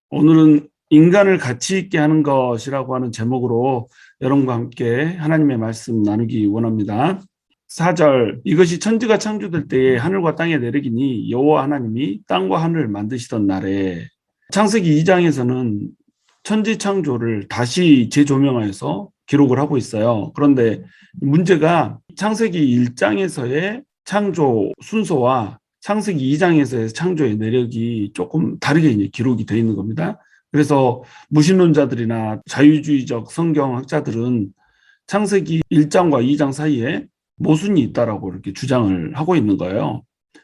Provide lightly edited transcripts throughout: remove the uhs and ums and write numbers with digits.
오늘은 인간을 가치 있게 하는 것이라고 하는 제목으로 여러분과 함께 하나님의 말씀 나누기 원합니다. 4절, 이것이 천지가 창조될 때에 하늘과 땅의 내력이니 여호와 하나님이 땅과 하늘을 만드시던 날에. 창세기 2장에서는 천지 창조를 다시 재조명하여서 기록을 하고 있어요. 그런데 문제가 창세기 1장에서의 창조 순서와 창세기 2장에서의 창조의 내력이 조금 다르게 이제 기록이 되어 있는 겁니다. 그래서 무신론자들이나 자유주의적 성경학자들은 창세기 1장과 2장 사이에 모순이 있다라고 이렇게 주장을 하고 있는 거예요.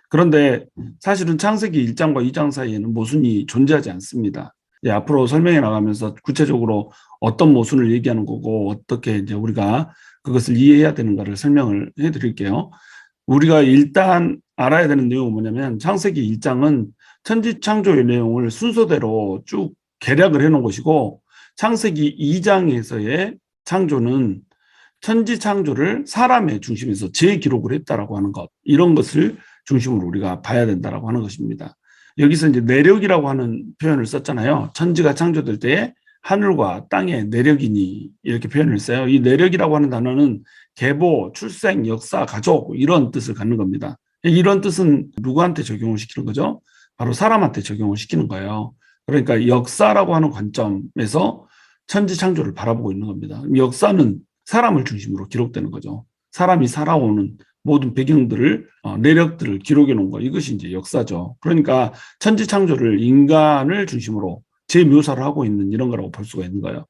그런데 사실은 창세기 1장과 2장 사이에는 모순이 존재하지 않습니다. 앞으로 설명해 나가면서 구체적으로 어떤 모순을 얘기하는 거고 어떻게 이제 우리가 그것을 이해해야 되는가를 설명을 해 드릴게요. 우리가 일단 알아야 되는 내용은 뭐냐면 창세기 1장은 천지 창조의 내용을 순서대로 쭉 개략을 해놓은 것이고 창세기 2장에서의 창조는 천지 창조를 사람의 중심에서 재기록을 했다라고 하는 것, 이런 것을 중심으로 우리가 봐야 된다라고 하는 것입니다. 여기서 이제 내력이라고 하는 표현을 썼잖아요. 천지가 창조될 때에 하늘과 땅의 내력이니 이렇게 표현을 써요. 이 내력이라고 하는 단어는 계보, 출생, 역사, 가족 이런 뜻을 갖는 겁니다. 이런 뜻은 누구한테 적용을 시키는 거죠? 바로 사람한테 적용을 시키는 거예요. 그러니까 역사라고 하는 관점에서 천지 창조를 바라보고 있는 겁니다. 역사는 사람을 중심으로 기록되는 거죠. 사람이 살아오는 모든 배경들을 내력들을 기록해 놓은 거, 이것이 이제 역사죠. 그러니까 천지 창조를 인간을 중심으로 재묘사를 하고 있는 이런 거라고 볼 수가 있는 거예요.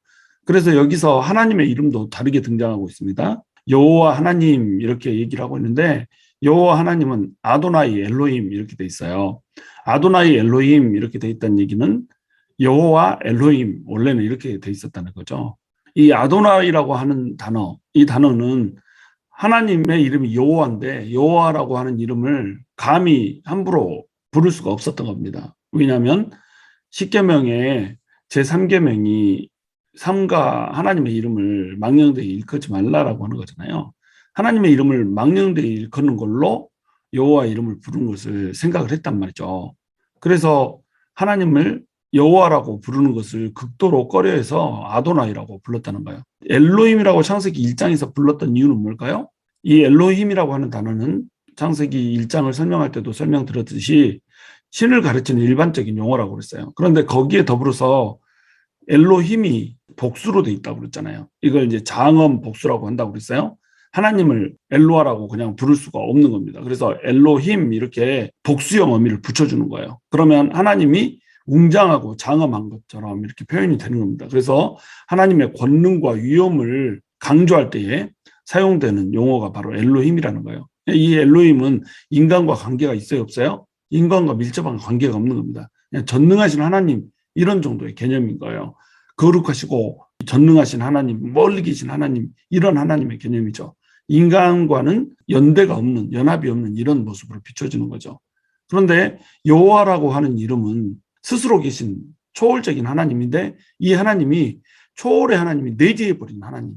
그래서 여기서 하나님의 이름도 다르게 등장하고 있습니다. 여호와 하나님 이렇게 얘기를 하고 있는데 여호와 하나님은 아도나이 엘로힘 이렇게 돼 있어요. 아도나이 엘로힘 이렇게 돼 있다는 얘기는 여호와 엘로힘 원래는 이렇게 돼 있었다는 거죠. 이 아도나이라고 하는 단어, 이 단어는 하나님의 이름이 여호와인데 여호와라고 하는 이름을 감히 함부로 부를 수가 없었던 겁니다. 왜냐하면 십계명의 제3계명이 삼가 하나님의 이름을 망령되이 일컫지 말라라고 하는 거잖아요. 하나님의 이름을 망령되이 일컫는 걸로 여호와 이름을 부른 것을 생각을 했단 말이죠. 그래서 하나님을 여호와라고 부르는 것을 극도로 꺼려해서 아도나이라고 불렀다는 거예요. 엘로힘이라고 창세기 1장에서 불렀던 이유는 뭘까요? 이 엘로힘이라고 하는 단어는 창세기 1장을 설명할 때도 설명드렸듯이 신을 가르치는 일반적인 용어라고 그랬어요. 그런데 거기에 더불어서 엘로힘이 복수로 돼 있다고 그랬잖아요. 이걸 이제 장엄 복수라고 한다고 그랬어요. 하나님을 엘로아라고 그냥 부를 수가 없는 겁니다. 그래서 엘로힘 이렇게 복수형 어미를 붙여주는 거예요. 그러면 하나님이 웅장하고 장엄한 것처럼 이렇게 표현이 되는 겁니다. 그래서 하나님의 권능과 위엄을 강조할 때에 사용되는 용어가 바로 엘로힘이라는 거예요. 이 엘로힘은 인간과 관계가 있어요, 없어요? 인간과 밀접한 관계가 없는 겁니다. 그냥 전능하신 하나님 이런 정도의 개념인 거예요. 거룩하시고 전능하신 하나님, 멀리 계신 하나님, 이런 하나님의 개념이죠. 인간과는 연대가 없는, 연합이 없는 이런 모습으로 비춰지는 거죠. 그런데 여호와라고 하는 이름은 스스로 계신 초월적인 하나님인데 이 하나님이 초월의 하나님이 내재해버린 하나님,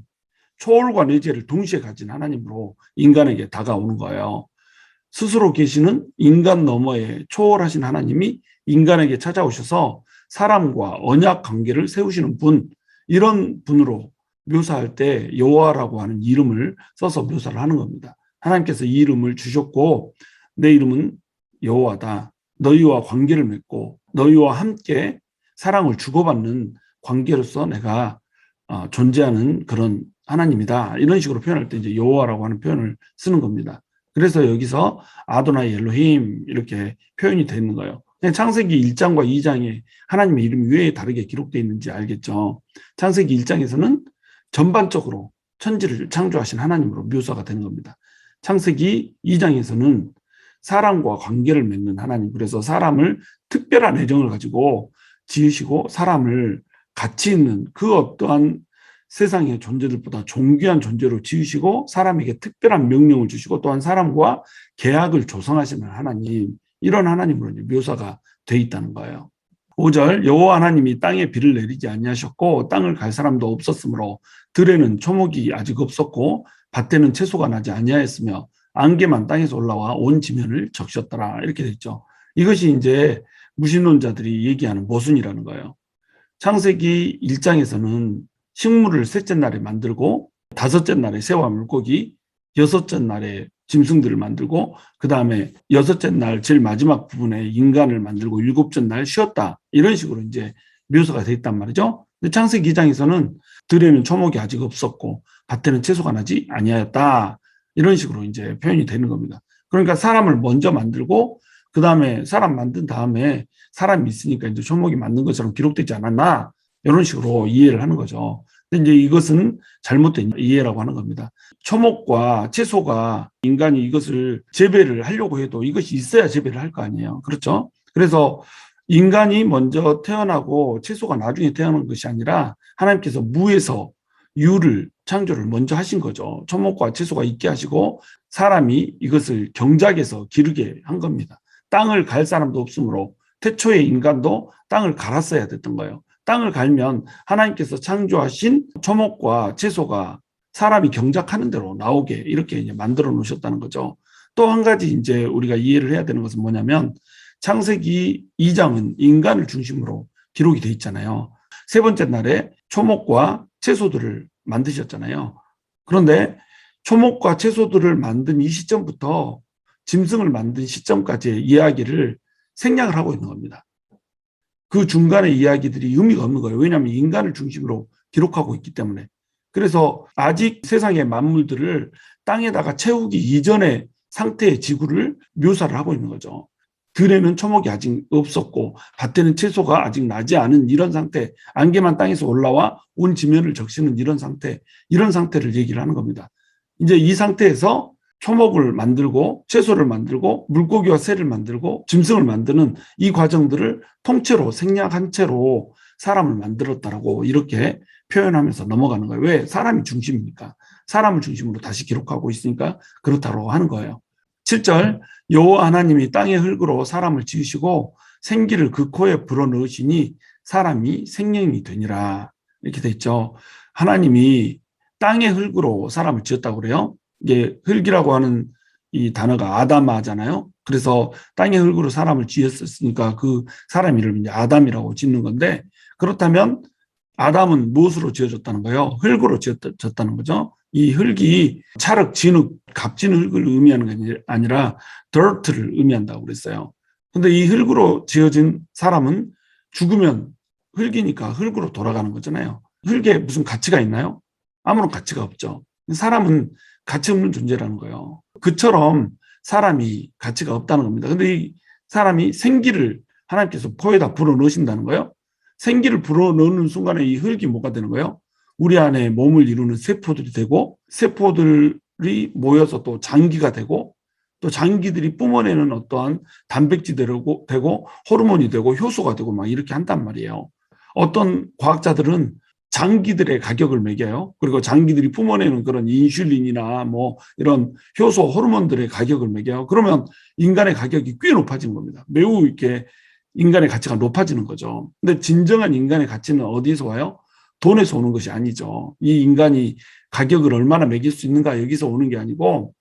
초월과 내재를 동시에 가진 하나님으로 인간에게 다가오는 거예요. 스스로 계시는 인간 너머에 초월하신 하나님이 인간에게 찾아오셔서 사람과 언약 관계를 세우시는 분, 이런 분으로 묘사할 때 여호와라고 하는 이름을 써서 묘사를 하는 겁니다. 하나님께서 이 이름을 주셨고 내 이름은 여호와다. 너희와 관계를 맺고 너희와 함께 사랑을 주고받는 관계로서 내가 존재하는 그런 하나님이다. 이런 식으로 표현할 때 이제 여호와라고 하는 표현을 쓰는 겁니다. 그래서 여기서 아도나이 엘로힘 이렇게 표현이 되는 거예요. 창세기 1장과 2장에 하나님의 이름이 왜 다르게 기록되어 있는지 알겠죠. 창세기 1장에서는 전반적으로 천지를 창조하신 하나님으로 묘사가 되는 겁니다. 창세기 2장에서는 사람과 관계를 맺는 하나님, 그래서 사람을 특별한 애정을 가지고 지으시고 사람을 가치 있는 그 어떠한 세상의 존재들보다 존귀한 존재로 지으시고 사람에게 특별한 명령을 주시고 또한 사람과 계약을 조성하시는 하나님, 이런 하나님으로 묘사가 돼 있다는 거예요. 5절, 여호와 하나님이 땅에 비를 내리지 아니하셨고 땅을 갈 사람도 없었으므로 들에는 초목이 아직 없었고 밭에는 채소가 나지 아니하였으며 안개만 땅에서 올라와 온 지면을 적셨더라. 이렇게 돼 있죠. 이것이 이제 무신론자들이 얘기하는 모순이라는 거예요. 창세기 1장에서는 식물을 셋째 날에 만들고 다섯째 날에 새와 물고기, 여섯째 날에 짐승들을 만들고 그 다음에 여섯째 날 제일 마지막 부분에 인간을 만들고 일곱째 날 쉬었다. 이런 식으로 이제 묘사가 돼 있단 말이죠. 근데 창세기 2장에서는 들에는 초목이 아직 없었고 밭에는 채소가 나지 아니하였다. 이런 식으로 이제 표현이 되는 겁니다. 그러니까 사람을 먼저 만들고 그 다음에 사람 만든 다음에 사람이 있으니까 이제 초목이 만든 것처럼 기록되지 않았나 이런 식으로 이해를 하는 거죠. 근데 이제 이것은 잘못된 이해라고 하는 겁니다. 초목과 채소가 인간이 이것을 재배를 하려고 해도 이것이 있어야 재배를 할 거 아니에요. 그렇죠? 그래서 인간이 먼저 태어나고 채소가 나중에 태어난 것이 아니라 하나님께서 무에서 유를 창조를 먼저 하신 거죠. 초목과 채소가 있게 하시고 사람이 이것을 경작해서 기르게 한 겁니다. 땅을 갈 사람도 없으므로 태초의 인간도 땅을 갈았어야 됐던 거예요. 땅을 갈면 하나님께서 창조하신 초목과 채소가 사람이 경작하는 대로 나오게 이렇게 이제 만들어 놓으셨다는 거죠. 또 한 가지 이제 우리가 이해를 해야 되는 것은 뭐냐면 창세기 2장은 인간을 중심으로 기록이 돼 있잖아요. 세 번째 날에 초목과 채소들을 만드셨잖아요. 그런데 초목과 채소들을 만든 이 시점부터 짐승을 만든 시점까지의 이야기를 생략을 하고 있는 겁니다. 그 중간의 이야기들이 의미가 없는 거예요. 왜냐하면 인간을 중심으로 기록하고 있기 때문에. 그래서 아직 세상의 만물들을 땅에다가 채우기 이전의 상태의 지구를 묘사를 하고 있는 거죠. 들에는 초목이 아직 없었고 밭에는 채소가 아직 나지 않은 이런 상태, 안개만 땅에서 올라와 온 지면을 적시는 이런 상태를 얘기를 하는 겁니다. 이제 이 상태에서 초목을 만들고 채소를 만들고 물고기와 새를 만들고 짐승을 만드는 이 과정들을 통째로 생략한 채로 사람을 만들었다라고 이렇게 표현하면서 넘어가는 거예요. 왜? 사람이 중심이니까. 사람을 중심으로 다시 기록하고 있으니까 그렇다고 하는 거예요. 7절 여호와 하나님이 땅의 흙으로 사람을 지으시고 생기를 그 코에 불어넣으시니 사람이 생명이 되니라. 이렇게 돼 있죠. 하나님이 땅의 흙으로 사람을 지었다고 그래요. 이게 흙이라고 하는 이 단어가 아담아잖아요. 그래서 땅의 흙으로 사람을 지었으니까 그 사람 이름을 이제 아담이라고 짓는 건데 그렇다면 아담은 무엇으로 지어졌다는 거예요? 흙으로 지어졌다는 거죠. 이 흙이 찰흙, 진흙, 값진 흙을 의미하는 게 아니라 dirt를 의미한다고 그랬어요. 근데 이 흙으로 지어진 사람은 죽으면 흙이니까 흙으로 돌아가는 거잖아요. 흙에 무슨 가치가 있나요? 아무런 가치가 없죠. 사람은 가치 없는 존재라는 거예요. 그처럼 사람이 가치가 없다는 겁니다. 근데 이 사람이 생기를 하나님께서 포에다 불어넣으신다는 거예요. 생기를 불어넣는 순간에 이 흙이 뭐가 되는 거예요? 우리 안에 몸을 이루는 세포들이 되고 세포들이 모여서 또 장기가 되고 또 장기들이 뿜어내는 어떠한 단백질이 되고 호르몬이 되고 효소가 되고 막 이렇게 한단 말이에요. 어떤 과학자들은 장기들의 가격을 매겨요. 그리고 장기들이 뿜어내는 그런 인슐린이나 뭐 이런 효소 호르몬들의 가격을 매겨요. 그러면 인간의 가격이 꽤 높아진 겁니다. 매우 이렇게 인간의 가치가 높아지는 거죠. 근데 진정한 인간의 가치는 어디에서 와요? 돈에서 오는 것이 아니죠. 이 인간이 가격을 얼마나 매길 수 있는가 여기서 오는 게 아니고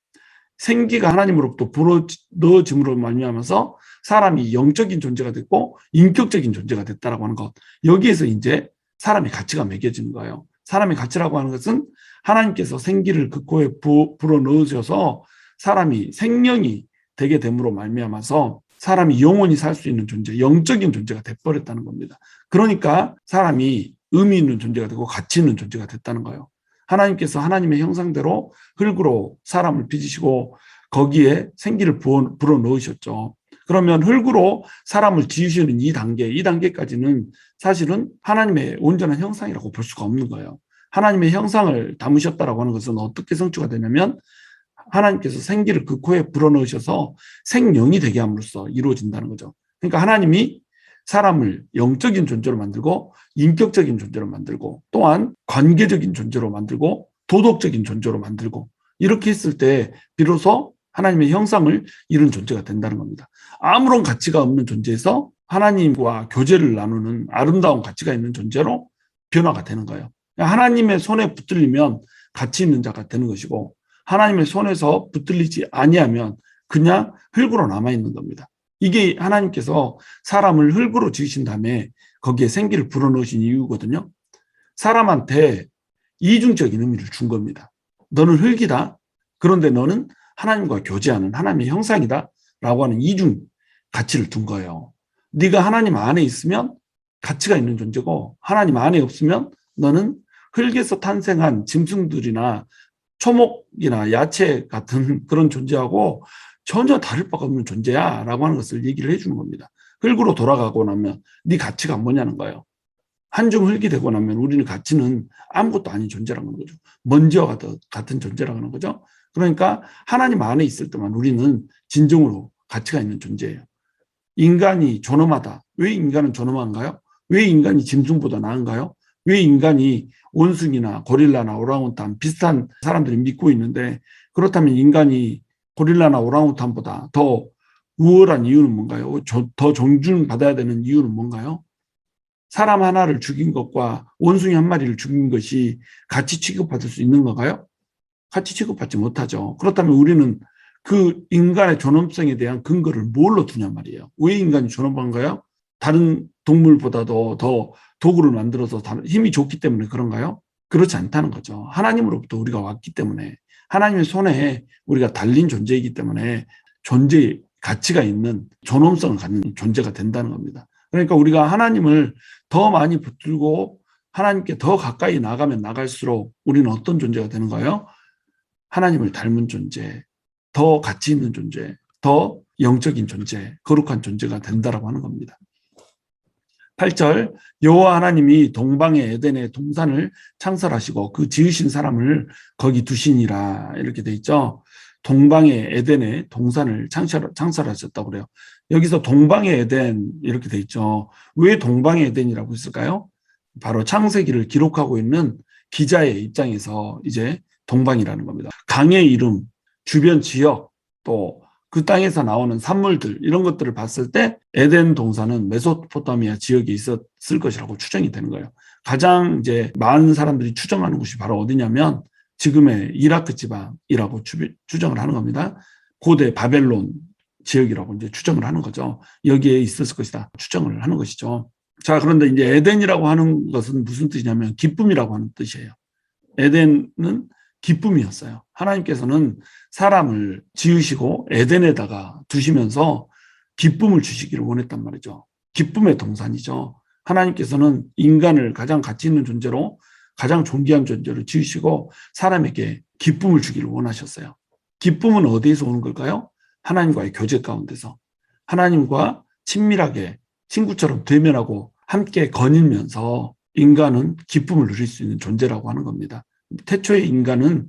생기가 하나님으로부터 불어넣어짐으로 말미암아서 사람이 영적인 존재가 됐고 인격적인 존재가 됐다라고 하는 것. 여기에서 이제 사람의 가치가 매겨지는 거예요. 사람의 가치라고 하는 것은 하나님께서 생기를 그 코에 불어넣으셔서 사람이 생명이 되게 됨으로 말미암아서 사람이 영원히 살 수 있는 존재, 영적인 존재가 돼버렸다는 겁니다. 그러니까 사람이 의미 있는 존재가 되고 가치 있는 존재가 됐다는 거예요. 하나님께서 하나님의 형상대로 흙으로 사람을 빚으시고 거기에 생기를 불어넣으셨죠. 그러면 흙으로 사람을 지으시는 이 단계까지는 사실은 하나님의 온전한 형상이라고 볼 수가 없는 거예요. 하나님의 형상을 담으셨다라고 하는 것은 어떻게 성취가 되냐면 하나님께서 생기를 그 코에 불어넣으셔서 생명이 되게 함으로써 이루어진다는 거죠. 그러니까 하나님이 사람을 영적인 존재로 만들고 인격적인 존재로 만들고 또한 관계적인 존재로 만들고 도덕적인 존재로 만들고 이렇게 했을 때 비로소 하나님의 형상을 이룬 존재가 된다는 겁니다. 아무런 가치가 없는 존재에서 하나님과 교제를 나누는 아름다운 가치가 있는 존재로 변화가 되는 거예요. 하나님의 손에 붙들리면 가치 있는 자가 되는 것이고 하나님의 손에서 붙들리지 아니하면 그냥 흙으로 남아있는 겁니다. 이게 하나님께서 사람을 흙으로 지으신 다음에 거기에 생기를 불어넣으신 이유거든요. 사람한테 이중적인 의미를 준 겁니다. 너는 흙이다. 그런데 너는 하나님과 교제하는 하나님의 형상이다. 라고 하는 이중 가치를 둔 거예요. 네가 하나님 안에 있으면 가치가 있는 존재고 하나님 안에 없으면 너는 흙에서 탄생한 짐승들이나 초목이나 야채 같은 그런 존재하고 전혀 다를 바가 없는 존재야 라고 하는 것을 얘기를 해주는 겁니다. 흙으로 돌아가고 나면 네 가치가 뭐냐는 거예요. 한 줌 흙이 되고 나면 우리는 가치는 아무것도 아닌 존재라는 거죠. 먼지와 같은 존재라는 거죠. 그러니까 하나님 안에 있을 때만 우리는 진정으로 가치가 있는 존재예요. 인간이 존엄하다. 왜 인간은 존엄한가요? 왜 인간이 짐승보다 나은가요? 왜 인간이 원숭이나 고릴라나 오랑우탄 비슷한 사람들이 믿고 있는데 그렇다면 인간이 고릴라나 오랑우탄보다 더 우월한 이유는 뭔가요? 더 존중받아야 되는 이유는 뭔가요? 사람 하나를 죽인 것과 원숭이 한 마리를 죽인 것이 같이 취급받을 수 있는 건가요? 같이 취급받지 못하죠. 그렇다면 우리는 그 인간의 존엄성에 대한 근거를 뭘로 두냔 말이에요. 왜 인간이 존엄한가요? 다른 동물보다도 더 도구를 만들어서 힘이 좋기 때문에 그런가요? 그렇지 않다는 거죠. 하나님으로부터 우리가 왔기 때문에 하나님의 손에 우리가 달린 존재이기 때문에 존재의 가치가 있는 존엄성을 갖는 존재가 된다는 겁니다. 그러니까 우리가 하나님을 더 많이 붙들고 하나님께 더 가까이 나가면 나갈수록 우리는 어떤 존재가 되는 거예요? 하나님을 닮은 존재, 더 가치 있는 존재, 더 영적인 존재, 거룩한 존재가 된다라고 하는 겁니다. 8절 여호와 하나님이 동방의 에덴의 동산을 창설하시고 그 지으신 사람을 거기 두시니라 이렇게 돼 있죠. 동방의 에덴의 동산을 창설하셨다고 그래요. 여기서 동방의 에덴 이렇게 돼 있죠. 왜 동방의 에덴이라고 했을까요? 바로 창세기를 기록하고 있는 기자의 입장에서 이제 동방이라는 겁니다. 강의 이름, 주변 지역, 또 그 땅에서 나오는 산물들 이런 것들을 봤을 때 에덴 동산은 메소포타미아 지역에 있었을 것이라고 추정이 되는 거예요. 가장 이제 많은 사람들이 추정하는 곳이 바로 어디냐면 지금의 이라크 지방이라고 추정을 하는 겁니다. 고대 바벨론 지역이라고 이제 추정을 하는 거죠. 여기에 있었을 것이다 추정을 하는 것이죠. 자, 그런데 이제 에덴이라고 하는 것은 무슨 뜻이냐면 기쁨이라고 하는 뜻이에요. 에덴은 기쁨이었어요. 하나님께서는 사람을 지으시고 에덴에다가 두시면서 기쁨을 주시기를 원했단 말이죠. 기쁨의 동산이죠. 하나님께서는 인간을 가장 가치 있는 존재로 가장 존귀한 존재로 지으시고 사람에게 기쁨을 주기를 원하셨어요. 기쁨은 어디에서 오는 걸까요? 하나님과의 교제 가운데서 하나님과 친밀하게 친구처럼 대면하고 함께 거닐면서 인간은 기쁨을 누릴 수 있는 존재라고 하는 겁니다. 태초의 인간은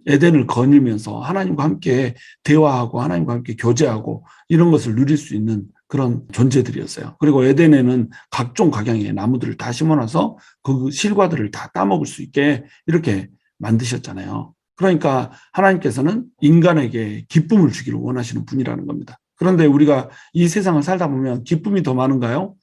에덴을 거닐면서 하나님과 함께 대화하고 하나님과 함께 교제하고 이런 것을 누릴 수 있는 그런 존재들이었어요. 그리고 에덴에는 각종 각양의 나무들을 다 심어놔서 그 실과들을 다 따먹을 수 있게 이렇게 만드셨잖아요. 그러니까 하나님께서는 인간에게 기쁨을 주기를 원하시는 분이라는 겁니다. 그런데 우리가 이 세상을 살다 보면 기쁨이 더 많은가요?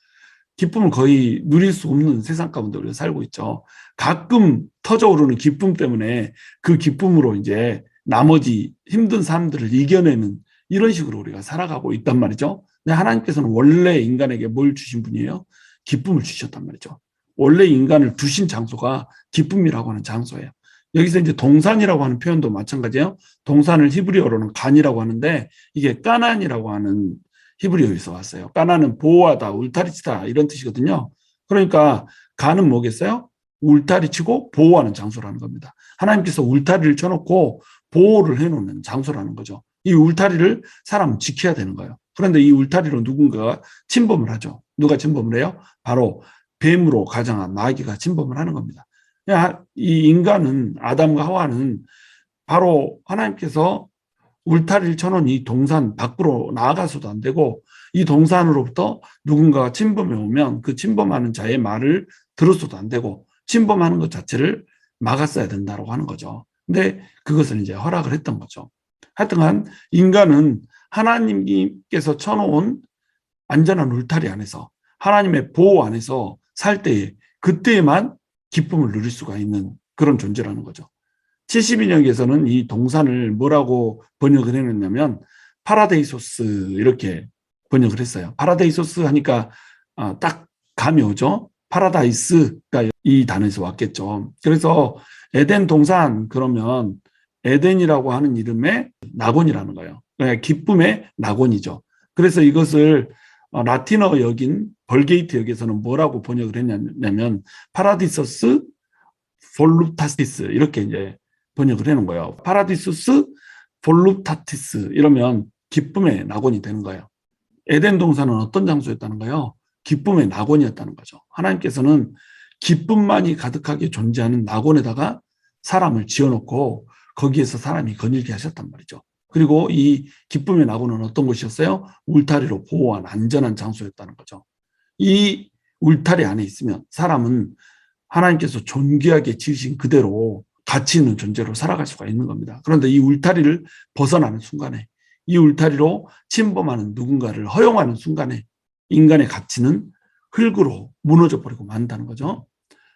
기쁨을 거의 누릴 수 없는 세상 가운데 우리가 살고 있죠. 가끔 터져오르는 기쁨 때문에 그 기쁨으로 이제 나머지 힘든 사람들을 이겨내는 이런 식으로 우리가 살아가고 있단 말이죠. 근데 하나님께서는 원래 인간에게 뭘 주신 분이에요? 기쁨을 주셨단 말이죠. 원래 인간을 두신 장소가 기쁨이라고 하는 장소예요. 여기서 이제 동산이라고 하는 표현도 마찬가지예요. 동산을 히브리어로는 간이라고 하는데 이게 까난이라고 하는 히브리어에서 왔어요. 까나는 보호하다, 울타리치다 이런 뜻이거든요. 그러니까 간은 뭐겠어요? 울타리치고 보호하는 장소라는 겁니다. 하나님께서 울타리를 쳐놓고 보호를 해놓는 장소라는 거죠. 이 울타리를 사람은 지켜야 되는 거예요. 그런데 이 울타리로 누군가가 침범을 하죠. 누가 침범을 해요? 바로 뱀으로 가장한 마귀가 침범을 하는 겁니다. 이 인간은 아담과 하와는 바로 하나님께서 울타리를 쳐놓은 이 동산 밖으로 나아가서도 안 되고 이 동산으로부터 누군가가 침범해 오면 그 침범하는 자의 말을 들어서도 안 되고 침범하는 것 자체를 막았어야 된다고 하는 거죠. 근데 그것을 이제 허락을 했던 거죠. 하여튼간 인간은 하나님께서 쳐놓은 안전한 울타리 안에서 하나님의 보호 안에서 살 때에 그때에만 기쁨을 누릴 수가 있는 그런 존재라는 거죠. 72년에서는 이 동산을 뭐라고 번역을 해놨냐면 파라데이소스 이렇게 번역을 했어요. 파라데이소스 하니까 딱 감이 오죠. 파라다이스가 이 단어에서 왔겠죠. 그래서 에덴 동산 그러면 에덴이라고 하는 이름의 낙원이라는 거예요. 그러니까 기쁨의 낙원이죠. 그래서 이것을 라틴어 역인 벌게이트 역에서는 뭐라고 번역을 했냐면 파라디서스 볼루타티스 이렇게 이제 번역을 해놓은 거예요. 파라디소스 볼루타티스 이러면 기쁨의 낙원이 되는 거예요. 에덴 동산은 어떤 장소였다는 거예요? 기쁨의 낙원이었다는 거죠. 하나님께서는 기쁨만이 가득하게 존재하는 낙원에다가 사람을 지어놓고 거기에서 사람이 거닐게 하셨단 말이죠. 그리고 이 기쁨의 낙원은 어떤 곳이었어요? 울타리로 보호한 안전한 장소였다는 거죠. 이 울타리 안에 있으면 사람은 하나님께서 존귀하게 지으신 그대로 가치 있는 존재로 살아갈 수가 있는 겁니다. 그런데 이 울타리를 벗어나는 순간에 이 울타리로 침범하는 누군가를 허용하는 순간에 인간의 가치는 흙으로 무너져 버리고 만다는 거죠.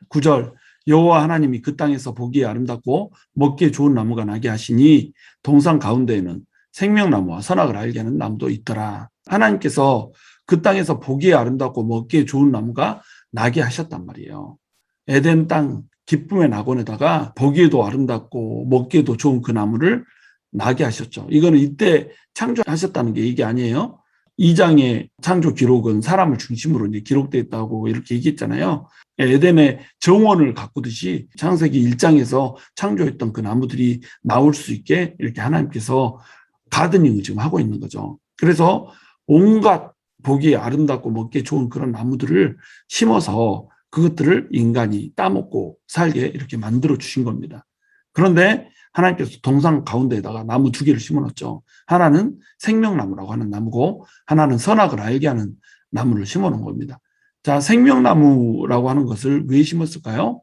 9절 여호와 하나님이 그 땅에서 보기에 아름답고 먹기에 좋은 나무가 나게 하시니 동산 가운데에는 생명나무와 선악을 알게 하는 나무도 있더라. 하나님께서 그 땅에서 보기에 아름답고 먹기에 좋은 나무가 나게 하셨단 말이에요. 에덴 땅 기쁨의 낙원에다가 보기에도 아름답고 먹기에도 좋은 그 나무를 나게 하셨죠. 이거는 이때 창조하셨다는 게 이게 아니에요. 2장의 창조 기록은 사람을 중심으로 이제 기록되어 있다고 이렇게 얘기했잖아요. 에덴의 정원을 가꾸듯이 창세기 1장에서 창조했던 그 나무들이 나올 수 있게 이렇게 하나님께서 가드닝을 지금 하고 있는 거죠. 그래서 온갖 보기에 아름답고 먹기에 좋은 그런 나무들을 심어서 그것들을 인간이 따먹고 살게 이렇게 만들어 주신 겁니다. 그런데 하나님께서 동산 가운데에다가 나무 2개를 심어놨죠. 하나는 생명나무라고 하는 나무고 하나는 선악을 알게 하는 나무를 심어놓은 겁니다. 자, 생명나무라고 하는 것을 왜 심었을까요?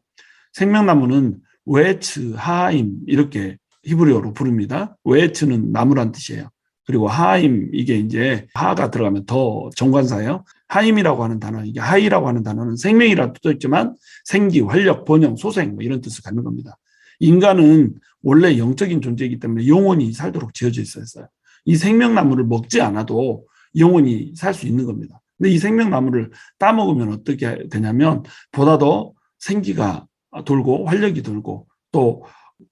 생명나무는 웨츠, 하임 이렇게 히브리어로 부릅니다. 웨츠는 나무란 뜻이에요. 그리고 하임 이게 이제 하가 들어가면 더 정관사예요. 하임이라고 하는 단어, 이게 하이라고 하는 단어는 생명이라는 뜻도 있지만 생기, 활력, 번영, 소생 뭐 이런 뜻을 갖는 겁니다. 인간은 원래 영적인 존재이기 때문에 영원히 살도록 지어져 있었어요. 이 생명나무를 먹지 않아도 영원히 살 수 있는 겁니다. 근데 이 생명나무를 따먹으면 어떻게 되냐면 보다 더 생기가 돌고 활력이 돌고 또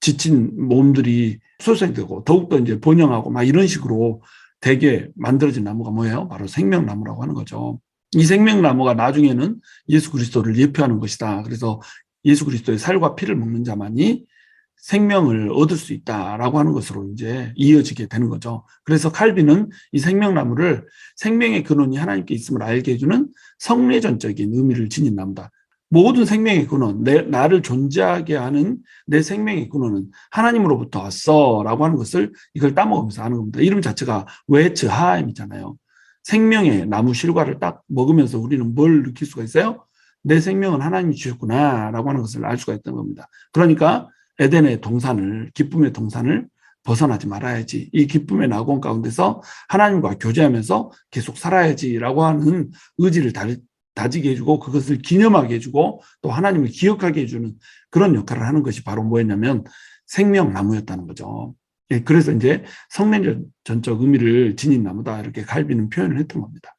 지친 몸들이 소생되고 더욱더 이제 번영하고 막 이런 식으로 되게 만들어진 나무가 뭐예요? 바로 생명나무라고 하는 거죠. 이 생명나무가 나중에는 예수 그리스도를 예표하는 것이다. 그래서 예수 그리스도의 살과 피를 먹는 자만이 생명을 얻을 수 있다라고 하는 것으로 이제 이어지게 되는 거죠. 그래서 칼빈은 이 생명나무를 생명의 근원이 하나님께 있음을 알게 해주는 성례전적인 의미를 지닌 나무다. 모든 생명의 근원, 나를 존재하게 하는 내 생명의 근원은 하나님으로부터 왔어라고 하는 것을 이걸 따먹으면서 하는 겁니다. 이름 자체가 웨츠 하임이잖아요. 생명의 나무 실과를 딱 먹으면서 우리는 뭘 느낄 수가 있어요? 내 생명은 하나님이 주셨구나라고 하는 것을 알 수가 있던 겁니다. 그러니까 에덴의 동산을, 기쁨의 동산을 벗어나지 말아야지. 이 기쁨의 낙원 가운데서 하나님과 교제하면서 계속 살아야지라고 하는 의지를 다지게 해주고 그것을 기념하게 해주고 또 하나님을 기억하게 해주는 그런 역할을 하는 것이 바로 뭐였냐면 생명나무였다는 거죠. 그래서 이제 성례전적 의미를 지닌 나무다 이렇게 칼빈은 표현을 했던 겁니다.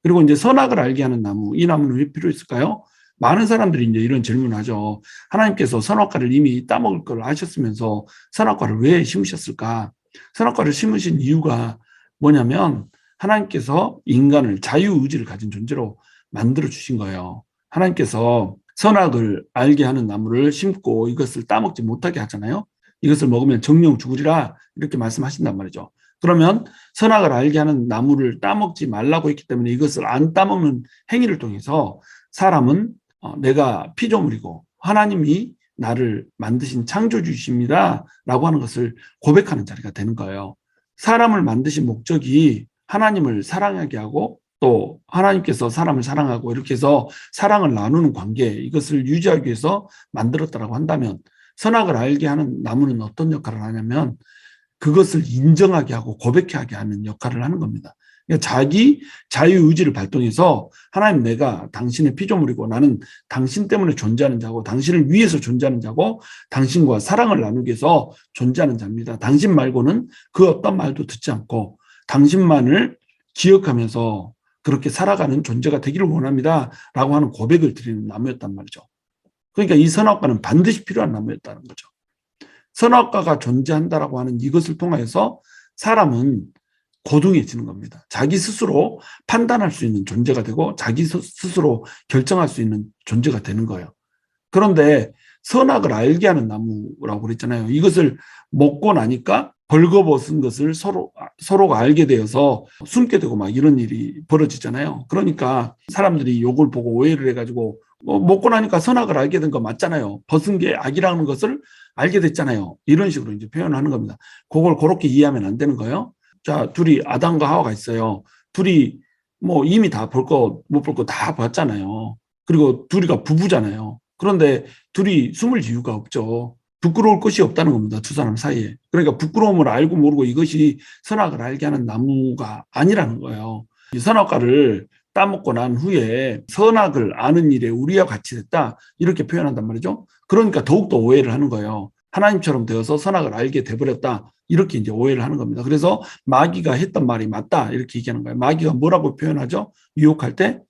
그리고 이제 선악을 알게 하는 나무, 이 나무는 왜 필요 있을까요? 많은 사람들이 이제 이런 질문을 하죠. 하나님께서 선악과를 이미 따먹을 걸 아셨으면서 선악과를 왜 심으셨을까? 선악과를 심으신 이유가 뭐냐면 하나님께서 인간을 자유의지를 가진 존재로 만들어 주신 거예요. 하나님께서 선악을 알게 하는 나무를 심고 이것을 따먹지 못하게 하잖아요. 이것을 먹으면 정령 죽으리라 이렇게 말씀하신단 말이죠. 그러면 선악을 알게 하는 나무를 따먹지 말라고 했기 때문에 이것을 안 따먹는 행위를 통해서 사람은 내가 피조물이고 하나님이 나를 만드신 창조주이십니다 라고 하는 것을 고백하는 자리가 되는 거예요. 사람을 만드신 목적이 하나님을 사랑하게 하고 또 하나님께서 사람을 사랑하고 이렇게 해서 사랑을 나누는 관계 이것을 유지하기 위해서 만들었다라고 한다면 선악을 알게 하는 나무는 어떤 역할을 하냐면 그것을 인정하게 하고 고백하게 하는 역할을 하는 겁니다. 그러니까 자기 자유의지를 발동해서 하나님 내가 당신의 피조물이고 나는 당신 때문에 존재하는 자고 당신을 위해서 존재하는 자고 당신과 사랑을 나누기 위해서 존재하는 자입니다. 당신 말고는 그 어떤 말도 듣지 않고 당신만을 기억하면서 그렇게 살아가는 존재가 되기를 원합니다. 라고 하는 고백을 드리는 나무였단 말이죠. 그러니까 이 선악과는 반드시 필요한 나무였다는 거죠. 선악과가 존재한다라고 하는 이것을 통해서 사람은 고등해지는 겁니다. 자기 스스로 판단할 수 있는 존재가 되고 자기 스스로 결정할 수 있는 존재가 되는 거예요. 그런데 선악을 알게 하는 나무라고 그랬잖아요. 이것을 먹고 나니까 벌거벗은 것을 서로가 알게 되어서 숨게 되고 막 이런 일이 벌어지잖아요. 그러니까 사람들이 욕을 보고 오해를 해가지고 먹고 나니까 선악을 알게 된 거 맞잖아요. 벗은 게 악이라는 것을 알게 됐잖아요. 이런 식으로 이제 표현하는 겁니다. 그걸 그렇게 이해하면 안 되는 거예요. 자, 둘이 아담과 하와가 있어요. 둘이 뭐 이미 다 볼 거, 못 볼 거 다 봤잖아요. 그리고 둘이가 부부잖아요. 그런데 둘이 숨을 이유가 없죠. 부끄러울 것이 없다는 겁니다. 두 사람 사이에. 그러니까 부끄러움을 알고 모르고 이것이 선악을 알게 하는 나무가 아니라는 거예요. 이 선악과를 따먹고 난 후에 선악을 아는 일에 우리와 같이 됐다. 이렇게 표현한단 말이죠. 그러니까 더욱더 오해를 하는 거예요. 하나님처럼 되어서 선악을 알게 돼버렸다. 이렇게 이제 오해를 하는 겁니다. 그래서 마귀가 했던 말이 맞다. 이렇게 얘기하는 거예요. 마귀가 뭐라고 표현하죠? 유혹할 때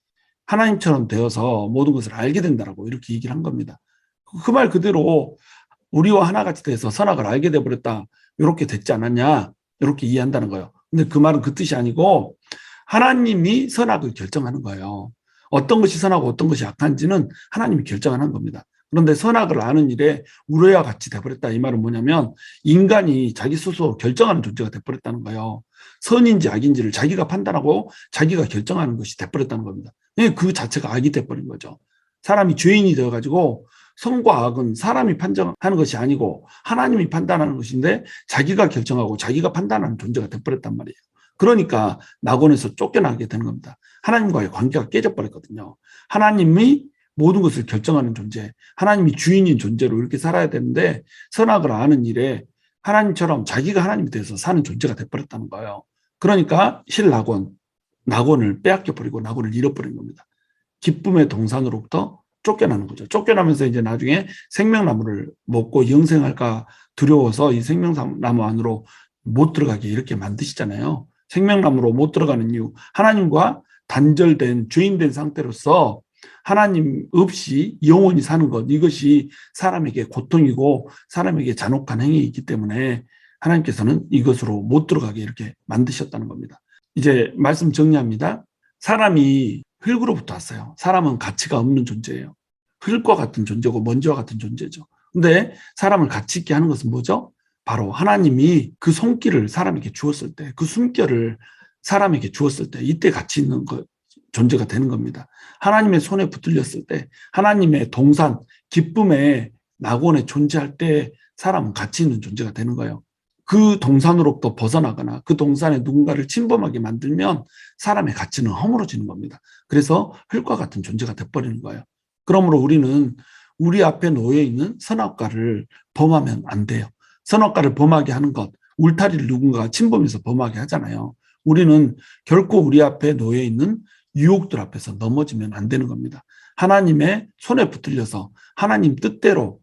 하나님처럼 되어서 모든 것을 알게 된다라고 이렇게 얘기를 한 겁니다. 그 말 그대로 우리와 하나같이 돼서 선악을 알게 돼버렸다. 이렇게 됐지 않았냐. 이렇게 이해한다는 거예요. 근데 그 말은 그 뜻이 아니고 하나님이 선악을 결정하는 거예요. 어떤 것이 선하고 어떤 것이 악한지는 하나님이 결정하는 겁니다. 그런데 선악을 아는 일에 우리와 같이 돼버렸다. 이 말은 뭐냐면 인간이 자기 스스로 결정하는 존재가 돼버렸다는 거예요. 선인지 악인지를 자기가 판단하고 자기가 결정하는 것이 돼버렸다는 겁니다. 그 자체가 악이 돼버린 거죠. 사람이 죄인이 되어가지고 선과 악은 사람이 판정하는 것이 아니고 하나님이 판단하는 것인데 자기가 결정하고 자기가 판단하는 존재가 돼버렸단 말이에요. 그러니까 낙원에서 쫓겨나게 되는 겁니다. 하나님과의 관계가 깨져버렸거든요. 하나님이 모든 것을 결정하는 존재, 하나님이 주인인 존재로 이렇게 살아야 되는데 선악을 아는 일에 하나님처럼 자기가 하나님이 돼서 사는 존재가 돼버렸다는 거예요. 그러니까 낙원을 빼앗겨버리고 낙원을 잃어버린 겁니다. 기쁨의 동산으로부터 쫓겨나는 거죠. 쫓겨나면서 이제 나중에 생명나무를 먹고 영생할까 두려워서 이 생명나무 안으로 못 들어가게 이렇게 만드시잖아요. 생명나무로 못 들어가는 이유, 하나님과 단절된 죄인된 상태로서 하나님 없이 영원히 사는 것, 이것이 사람에게 고통이고 사람에게 잔혹한 행위이기 때문에 하나님께서는 이것으로 못 들어가게 이렇게 만드셨다는 겁니다. 이제 말씀 정리합니다. 사람이 흙으로부터 왔어요. 사람은 가치가 없는 존재예요. 흙과 같은 존재고 먼지와 같은 존재죠. 근데 사람을 가치 있게 하는 것은 뭐죠? 바로 하나님이 그 손길을 사람에게 주었을 때, 그 숨결을 사람에게 주었을 때, 이때 가치 있는 존재가 되는 겁니다. 하나님의 손에 붙들렸을 때, 하나님의 동산, 기쁨의 낙원에 존재할 때 사람은 가치 있는 존재가 되는 거예요. 그 동산으로부터 벗어나거나 그 동산에 누군가를 침범하게 만들면 사람의 가치는 허물어지는 겁니다. 그래서 흙과 같은 존재가 돼버리는 거예요. 그러므로 우리는 우리 앞에 놓여 있는 선악과를 범하면 안 돼요. 선악과를 범하게 하는 것, 울타리를 누군가가 침범해서 범하게 하잖아요. 우리는 결코 우리 앞에 놓여 있는 유혹들 앞에서 넘어지면 안 되는 겁니다. 하나님의 손에 붙들려서 하나님 뜻대로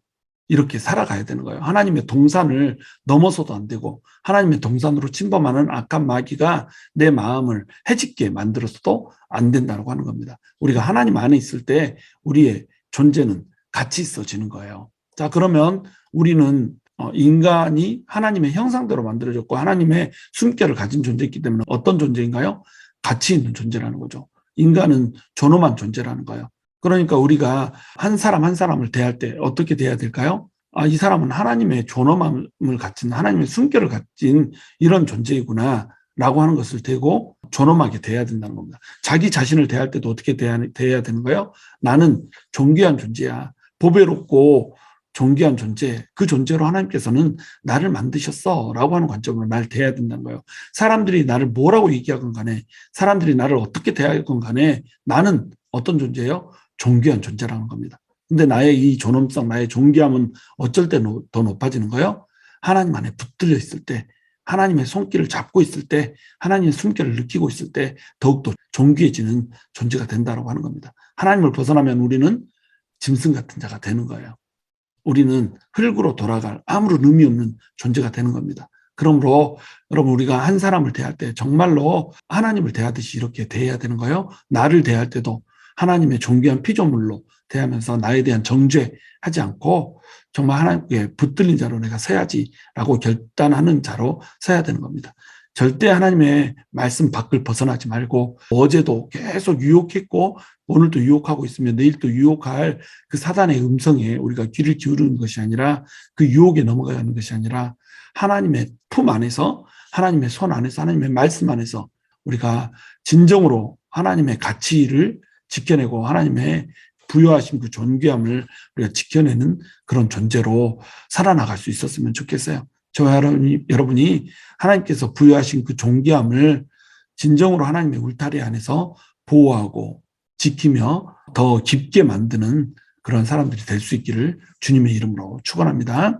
이렇게 살아가야 되는 거예요. 하나님의 동산을 넘어서도 안 되고 하나님의 동산으로 침범하는 악한 마귀가 내 마음을 해집게 만들어서도 안 된다고 하는 겁니다. 우리가 하나님 안에 있을 때 우리의 존재는 가치 있어지는 거예요. 자, 그러면 우리는 인간이 하나님의 형상대로 만들어졌고 하나님의 숨결을 가진 존재이기 때문에 어떤 존재인가요? 가치 있는 존재라는 거죠. 인간은 존엄한 존재라는 거예요. 그러니까 우리가 한 사람 한 사람을 대할 때 어떻게 대해야 될까요? 이 사람은 하나님의 존엄함을 갖춘 하나님의 숨결을 가진 이런 존재이구나 라고 하는 것을 대고 존엄하게 대해야 된다는 겁니다. 자기 자신을 대할 때도 어떻게 대해야 되는 거예요? 나는 존귀한 존재야. 보배롭고 존귀한 존재, 그 존재로 하나님께서는 나를 만드셨어 라고 하는 관점으로 나를 대해야 된다는 거예요. 사람들이 나를 뭐라고 얘기하건 간에, 사람들이 나를 어떻게 대하건 간에 나는 어떤 존재예요? 존귀한 존재라는 겁니다. 근데 나의 이 존엄성, 나의 존귀함은 어쩔 때 더 높아지는 거예요? 하나님 안에 붙들려 있을 때, 하나님의 손길을 잡고 있을 때, 하나님의 숨결을 느끼고 있을 때 더욱더 존귀해지는 존재가 된다고 하는 겁니다. 하나님을 벗어나면 우리는 짐승 같은 자가 되는 거예요. 우리는 흙으로 돌아갈 아무런 의미 없는 존재가 되는 겁니다. 그러므로 여러분 우리가 한 사람을 대할 때 정말로 하나님을 대하듯이 이렇게 대해야 되는 거예요. 나를 대할 때도 하나님의 존귀한 피조물로 대하면서 나에 대한 정죄하지 않고 정말 하나님께 붙들린 자로 내가 서야지라고 결단하는 자로 서야 되는 겁니다. 절대 하나님의 말씀 밖을 벗어나지 말고 어제도 계속 유혹했고 오늘도 유혹하고 있으면 내일 또 유혹할 그 사단의 음성에 우리가 귀를 기울이는 것이 아니라 그 유혹에 넘어가는 것이 아니라 하나님의 품 안에서 하나님의 손 안에서 하나님의 말씀 안에서 우리가 진정으로 하나님의 가치를 지켜내고 하나님의 부여하신 그 존귀함을 우리가 지켜내는 그런 존재로 살아나갈 수 있었으면 좋겠어요. 저와 여러분이 하나님께서 부여하신 그 존귀함을 진정으로 하나님의 울타리 안에서 보호하고 지키며 더 깊게 만드는 그런 사람들이 될 수 있기를 주님의 이름으로 축원합니다.